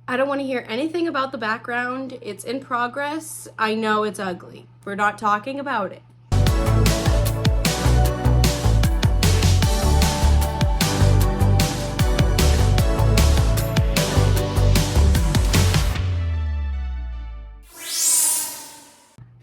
I don't want to hear anything about the background. It's in progress. I know it's ugly. We're not talking about it.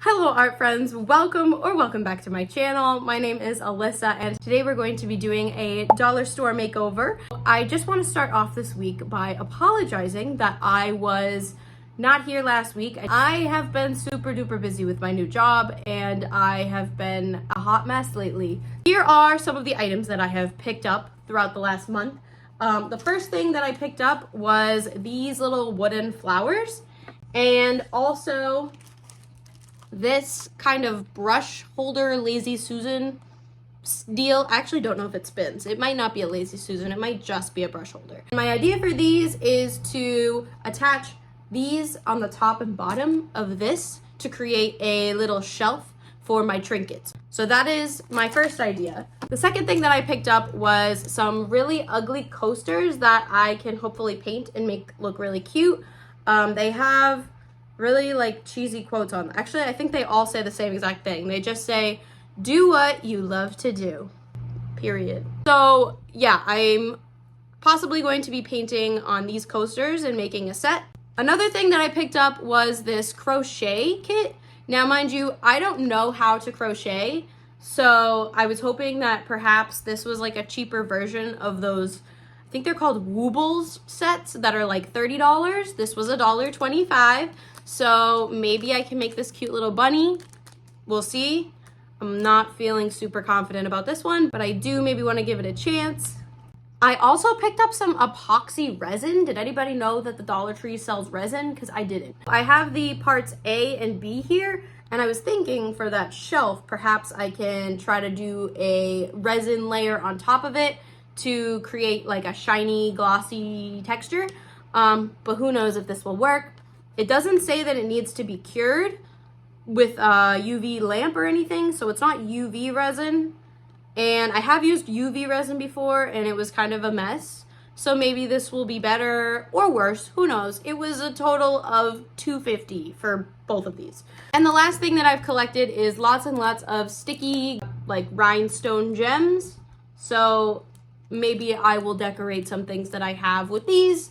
Hello art friends, welcome back to my channel. My name is Alyssa and today we're going to be doing a dollar store makeover. I just want to start off this week by apologizing that I was not here last week. I have been super duper busy with my new job and I have been a hot mess lately. Here are some of the items that I have picked up throughout the last month. The first thing that I picked up was these little wooden flowers and also this kind of brush holder Lazy Susan deal. I actually don't know if it spins. It might not be a Lazy Susan. It might just be a brush holder. My idea for these is to attach these on the top and bottom of this to create a little shelf for my trinkets. So that is my first idea. The second thing that I picked up was some really ugly coasters that I can hopefully paint and make look really cute. They have really like cheesy quotes on them. Actually, I think they all say the same exact thing. They just say, do what you love to do, period. So yeah, I'm possibly going to be painting on these coasters and making a set. Another thing that I picked up was this crochet kit. Now, mind you, I don't know how to crochet, so I was hoping that perhaps this was like a cheaper version of those, I think they're called Woobles sets that are like $30. This was $1.25. So maybe I can make this cute little bunny. We'll see. I'm not feeling super confident about this one, but I do maybe want to give it a chance. I also picked up some epoxy resin. Did anybody know that the Dollar Tree sells resin? Because I didn't. I have the parts A and B here, and I was thinking for that shelf, perhaps I can try to do a resin layer on top of it to create like a shiny, glossy texture. But who knows if this will work. It doesn't say that it needs to be cured with a UV lamp or anything, so it's not UV resin. And I have used UV resin before and it was kind of a mess. So maybe this will be better or worse, who knows. It was a total of $2.50 for both of these. And the last thing that I've collected is lots and lots of sticky like rhinestone gems. So maybe I will decorate some things that I have with these,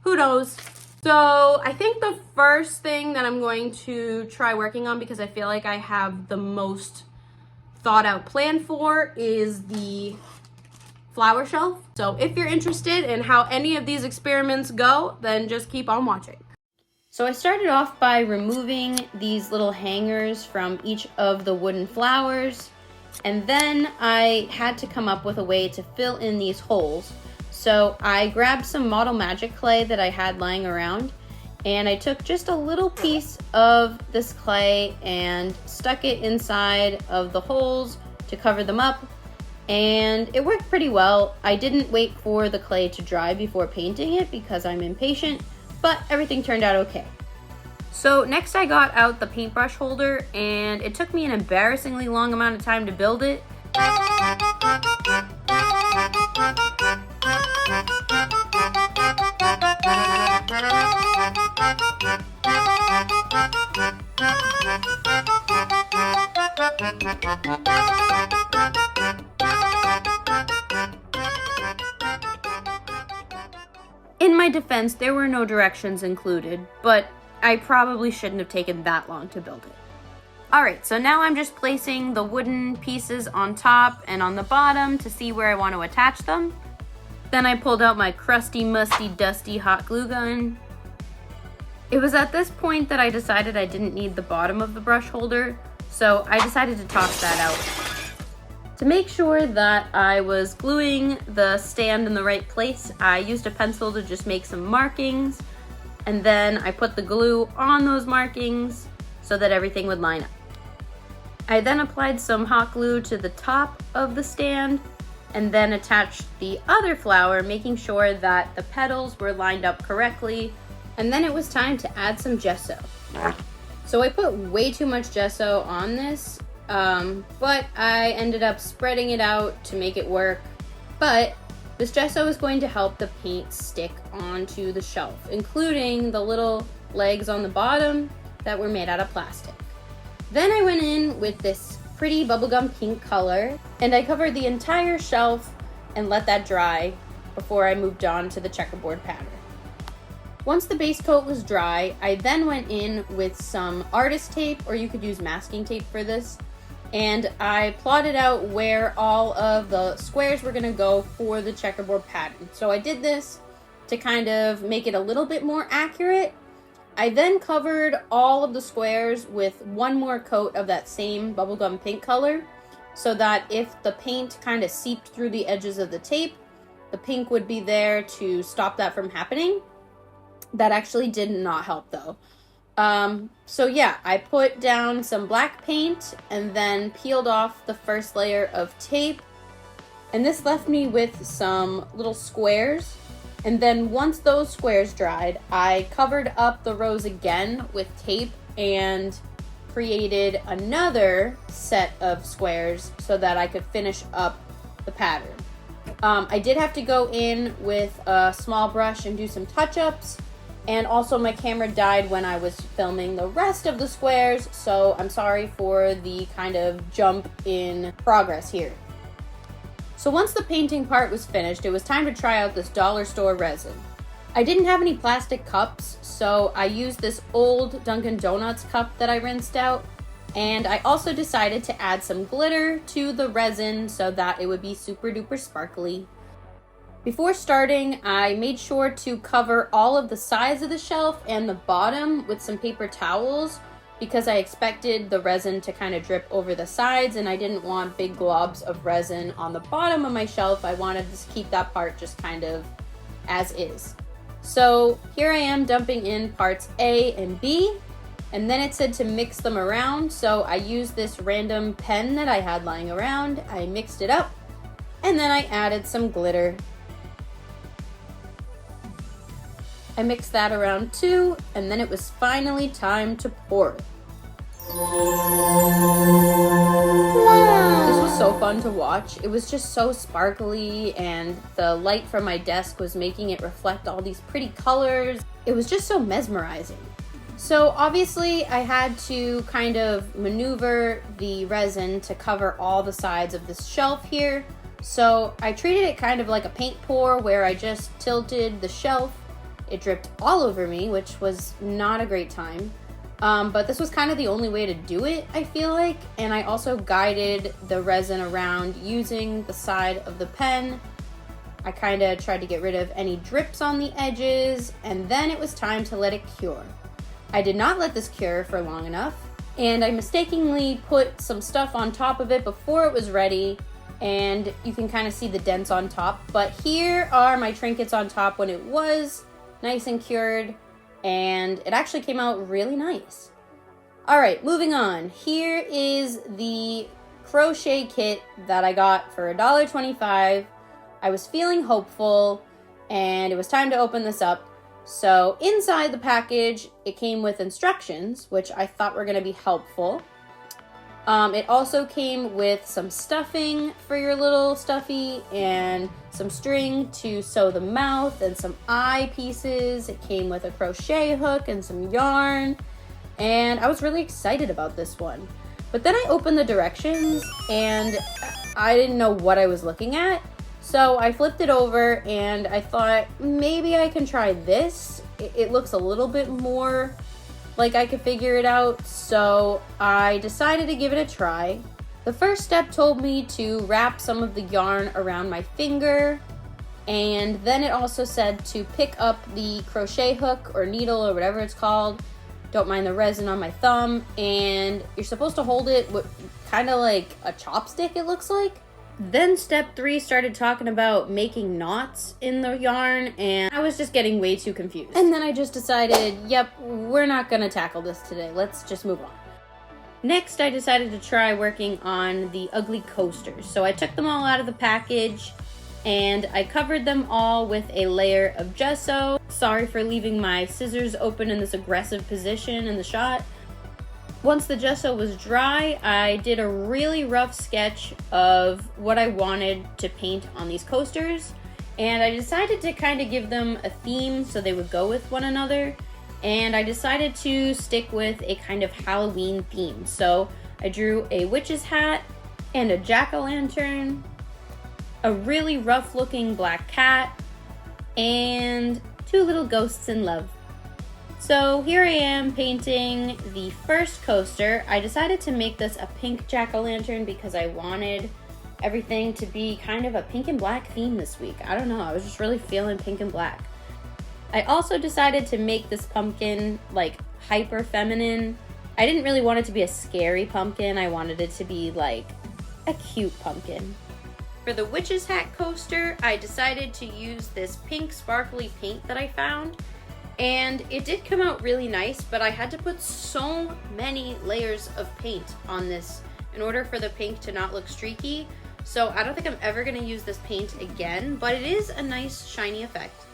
who knows. So I think the first thing that I'm going to try working on, because I feel like I have the most thought out plan for, is the flower shelf. So if you're interested in how any of these experiments go, then just keep on watching. So I started off by removing these little hangers from each of the wooden flowers, and then I had to come up with a way to fill in these holes. So I grabbed some Model Magic clay that I had lying around, and I took just a little piece of this clay and stuck it inside of the holes to cover them up, and it worked pretty well. I didn't wait for the clay to dry before painting it because I'm impatient, but everything turned out okay. So next I got out the paintbrush holder, and it took me an embarrassingly long amount of time to build it. In my defense, there were no directions included, but I probably shouldn't have taken that long to build it. Alright, so now I'm just placing the wooden pieces on top and on the bottom to see where I want to attach them. Then I pulled out my crusty, musty, dusty hot glue gun. It was at this point that I decided I didn't need the bottom of the brush holder, so I decided to toss that out. To make sure that I was gluing the stand in the right place, I used a pencil to just make some markings, and then I put the glue on those markings so that everything would line up. I then applied some hot glue to the top of the stand and then attached the other flower, making sure that the petals were lined up correctly. And then it was time to add some gesso. So I put way too much gesso on this, but I ended up spreading it out to make it work. But This gesso is going to help the paint stick onto the shelf, including the little legs on the bottom that were made out of plastic. Then I went in with this pretty bubblegum pink color, and I covered the entire shelf and let that dry before I moved on to the checkerboard pattern. Once the base coat was dry, I then went in with some artist tape, or you could use masking tape for this, and I plotted out where all of the squares were gonna go for the checkerboard pattern. So I did this to kind of make it a little bit more accurate. I then covered all of the squares with one more coat of that same bubblegum pink color, so that if the paint kind of seeped through the edges of the tape, the pink would be there to stop that from happening. That actually did not help though. So yeah, I put down some black paint and then peeled off the first layer of tape. And this left me with some little squares. And then once those squares dried, I covered up the rows again with tape and created another set of squares so that I could finish up the pattern. I did have to go in with a small brush and do some touch-ups. And also my camera died when I was filming the rest of the squares, so I'm sorry for the kind of jump in progress here. So once the painting part was finished, it was time to try out this dollar store resin. I didn't have any plastic cups, so I used this old Dunkin' Donuts cup that I rinsed out. And I also decided to add some glitter to the resin so that it would be super duper sparkly. Before starting, I made sure to cover all of the sides of the shelf and the bottom with some paper towels because I expected the resin to kind of drip over the sides and I didn't want big globs of resin on the bottom of my shelf. I wanted to keep that part just kind of as is. So here I am dumping in parts A and B, and then it said to mix them around, so I used this random pen that I had lying around. I mixed it up and then I added some glitter. I mixed that around too, and then it was finally time to pour it. Wow. This was so fun to watch. It was just so sparkly, and the light from my desk was making it reflect all these pretty colors. It was just so mesmerizing. So obviously I had to kind of maneuver the resin to cover all the sides of this shelf here. So I treated it kind of like a paint pour where I just tilted the shelf. It dripped all over me, which was not a great time. But this was kind of the only way to do it, I feel like. And I also guided the resin around using the side of the pen. I kind of tried to get rid of any drips on the edges, and then it was time to let it cure. I did not let this cure for long enough, and I mistakenly put some stuff on top of it before it was ready, and you can kind of see the dents on top. But here are my trinkets on top when it was nice and cured, and it actually came out really nice. All right, moving on. Here is the crochet kit that I got for $1.25. I was feeling hopeful, and it was time to open this up. So inside the package, it came with instructions, which I thought were gonna be helpful. It also came with some stuffing for your little stuffy and some string to sew the mouth and some eye pieces. It came with a crochet hook and some yarn, and I was really excited about this one. But then I opened the directions and I didn't know what I was looking at. So I flipped it over and I thought maybe I can try this. It looks a little bit more like I could figure it out, so I decided to give it a try. The first step told me to wrap some of the yarn around my finger, and then it also said to pick up the crochet hook or needle or whatever it's called. Don't mind the resin on my thumb, and you're supposed to hold it with kind of like a chopstick, it looks like. Then step 3 started talking about making knots in the yarn, and I was just getting way too confused. And then I just decided, yep, we're not gonna tackle this today. Let's just move on. Next, I decided to try working on the ugly coasters. So I took them all out of the package and I covered them all with a layer of gesso. Sorry for leaving my scissors open in this aggressive position in the shot. Once the gesso was dry, I did a really rough sketch of what I wanted to paint on these coasters, And I decided to kind of give them a theme so they would go with one another. And I decided to stick with a kind of Halloween theme. So I drew a witch's hat and a jack-o'-lantern, a really rough looking black cat, and 2 little ghosts in love. So here I am painting the first coaster. I decided to make this a pink jack-o'-lantern because I wanted everything to be kind of a pink and black theme this week. I don't know, I was just really feeling pink and black. I also decided to make this pumpkin like hyper feminine. I didn't really want it to be a scary pumpkin. I wanted it to be like a cute pumpkin. For the witch's hat coaster, I decided to use this pink sparkly paint that I found. And it did come out really nice, but I had to put so many layers of paint on this in order for the pink to not look streaky. So I don't think I'm ever gonna use this paint again, but it is a nice shiny effect.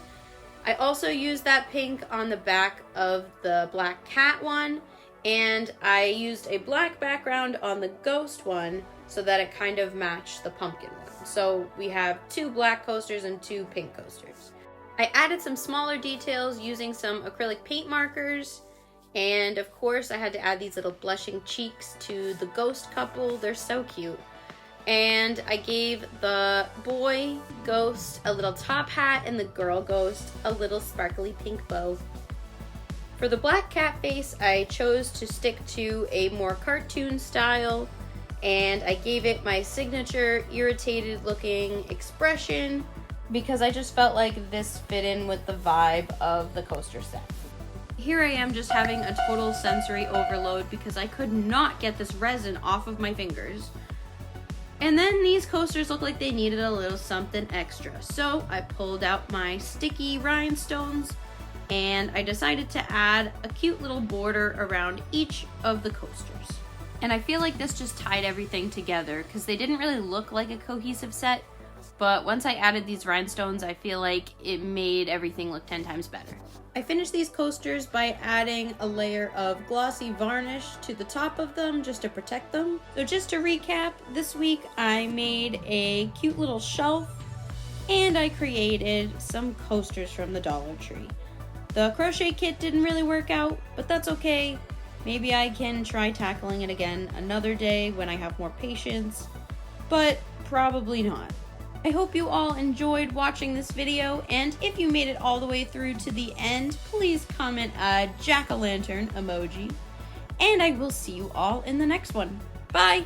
I also used that pink on the back of the black cat one, and I used a black background on the ghost one so that it kind of matched the pumpkin one. So we have 2 black coasters and 2 pink coasters. I added some smaller details using some acrylic paint markers, and of course I had to add these little blushing cheeks to the ghost couple. They're so cute. And I gave the boy ghost a little top hat and the girl ghost a little sparkly pink bow. For the black cat face, I chose to stick to a more cartoon style, and I gave it my signature irritated looking expression because I just felt like this fit in with the vibe of the coaster set. Here I am just having a total sensory overload because I could not get this resin off of my fingers. And then these coasters look like they needed a little something extra. So I pulled out my sticky rhinestones and I decided to add a cute little border around each of the coasters. And I feel like this just tied everything together because they didn't really look like a cohesive set, but once I added these rhinestones, I feel like it made everything look 10 times better. I finished these coasters by adding a layer of glossy varnish to the top of them just to protect them. So just to recap, this week I made a cute little shelf and I created some coasters from the Dollar Tree. The crochet kit didn't really work out, but that's okay. Maybe I can try tackling it again another day when I have more patience, but probably not. I hope you all enjoyed watching this video, and if you made it all the way through to the end, please comment a jack-o'-lantern emoji, and I will see you all in the next one. Bye!